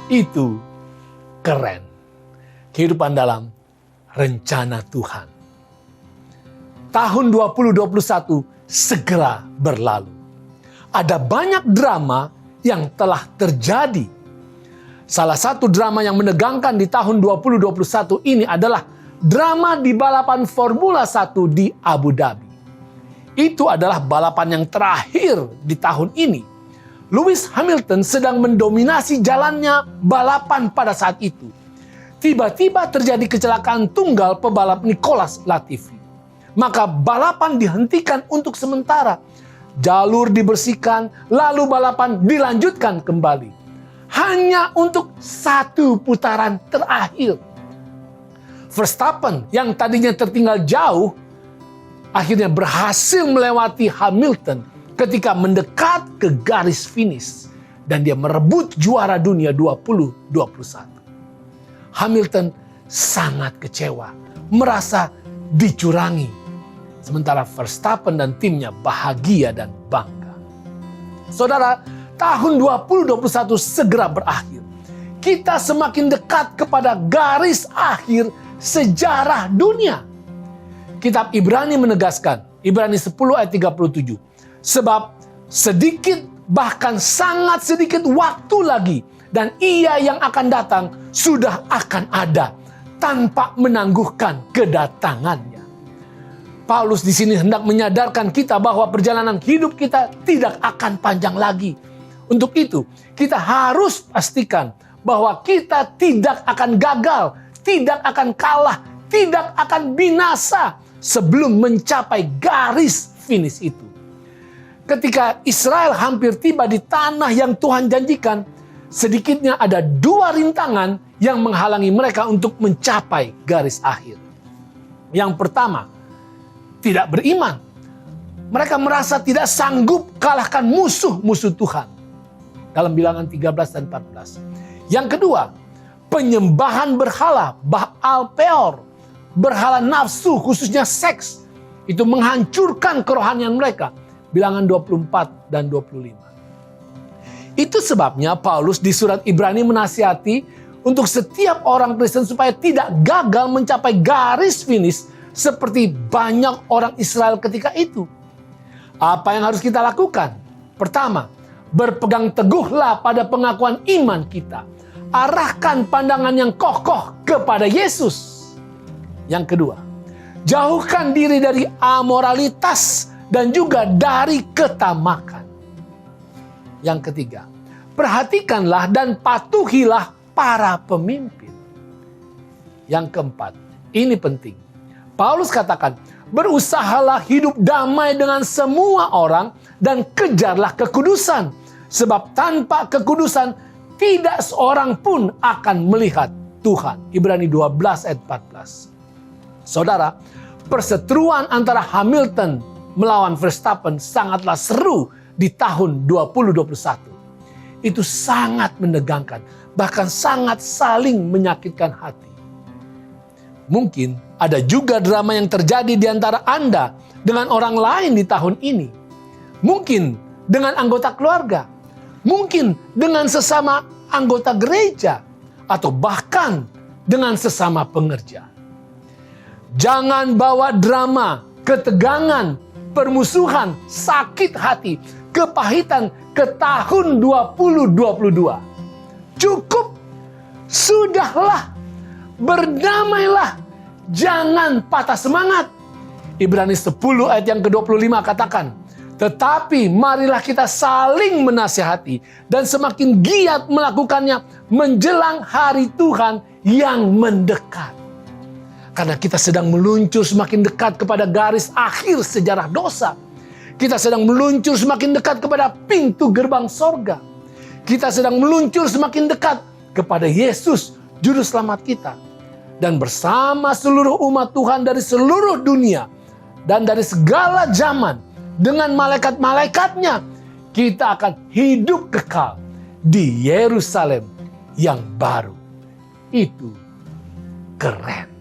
Itu keren. Kehidupan dalam rencana Tuhan. Tahun 2021 segera berlalu. Ada banyak drama yang telah terjadi. Salah satu drama yang menegangkan di tahun 2021 ini adalah drama di balapan Formula 1 di Abu Dhabi. Itu adalah balapan yang terakhir di tahun ini. Lewis Hamilton sedang mendominasi jalannya balapan pada saat itu. Tiba-tiba terjadi kecelakaan tunggal pebalap Nicolas Latifi. Maka balapan dihentikan untuk sementara. Jalur dibersihkan, lalu balapan dilanjutkan kembali. Hanya untuk satu putaran terakhir. Verstappen yang tadinya tertinggal jauh, akhirnya berhasil melewati Hamilton ketika mendekat ke garis finish. Dan dia merebut juara dunia 2021. Hamilton sangat kecewa, merasa dicurangi. Sementara Verstappen dan timnya bahagia dan bangga. Saudara, tahun 2021 segera berakhir. Kita semakin dekat kepada garis akhir sejarah dunia. Kitab Ibrani menegaskan, Ibrani 10 ayat 37. Sebab sedikit, bahkan sangat sedikit waktu lagi, dan Ia yang akan datang sudah akan ada, tanpa menangguhkan kedatangannya. Paulus di sini hendak menyadarkan kita bahwa perjalanan hidup kita tidak akan panjang lagi. Untuk itu, kita harus pastikan bahwa kita tidak akan gagal, tidak akan kalah, tidak akan binasa sebelum mencapai garis finish itu. Ketika Israel hampir tiba di tanah yang Tuhan janjikan, sedikitnya ada 2 rintangan yang menghalangi mereka untuk mencapai garis akhir. Yang pertama, tidak beriman. Mereka merasa tidak sanggup kalahkan musuh-musuh Tuhan. Dalam Bilangan 13 dan 14. Yang kedua, penyembahan berhala, Baal Peor, berhala nafsu khususnya seks. Itu menghancurkan kerohanian mereka. Bilangan 24 dan 25. Itu sebabnya Paulus di surat Ibrani menasihati untuk setiap orang Kristen supaya tidak gagal mencapai garis finish seperti banyak orang Israel ketika itu. Apa yang harus kita lakukan? Pertama, berpegang teguhlah pada pengakuan iman kita. Arahkan pandangan yang kokoh kepada Yesus. Yang kedua, jauhkan diri dari amoralitas dan juga dari ketamakan. Yang ketiga, perhatikanlah dan patuhilah para pemimpin. Yang keempat, ini penting. Paulus katakan, berusahalah hidup damai dengan semua orang dan kejarlah kekudusan. Sebab tanpa kekudusan tidak seorang pun akan melihat Tuhan. Ibrani 12 ayat 14. Saudara, perseteruan antara Hamilton melawan Verstappen sangatlah seru di tahun 2021. Itu sangat menegangkan, bahkan sangat saling menyakitkan hati. Mungkin ada juga drama yang terjadi di antara Anda dengan orang lain di tahun ini. Mungkin dengan anggota keluarga. Mungkin dengan sesama anggota gereja. Atau bahkan dengan sesama pengerja. Jangan bawa drama, ketegangan, permusuhan, sakit hati, kepahitan ke tahun 2022. Cukup, sudahlah. Berdamailah, jangan patah semangat. Ibrani 10 ayat yang ke-25 katakan, tetapi marilah kita saling menasihati dan semakin giat melakukannya menjelang hari Tuhan yang mendekat. Karena kita sedang meluncur semakin dekat kepada garis akhir sejarah dosa. Kita sedang meluncur semakin dekat kepada pintu gerbang sorga. Kita sedang meluncur semakin dekat kepada Yesus, Juru Selamat kita. Dan bersama seluruh umat Tuhan dari seluruh dunia dan dari segala zaman dengan malaikat-malaikatnya, kita akan hidup kekal di Yerusalem yang baru. Itu keren.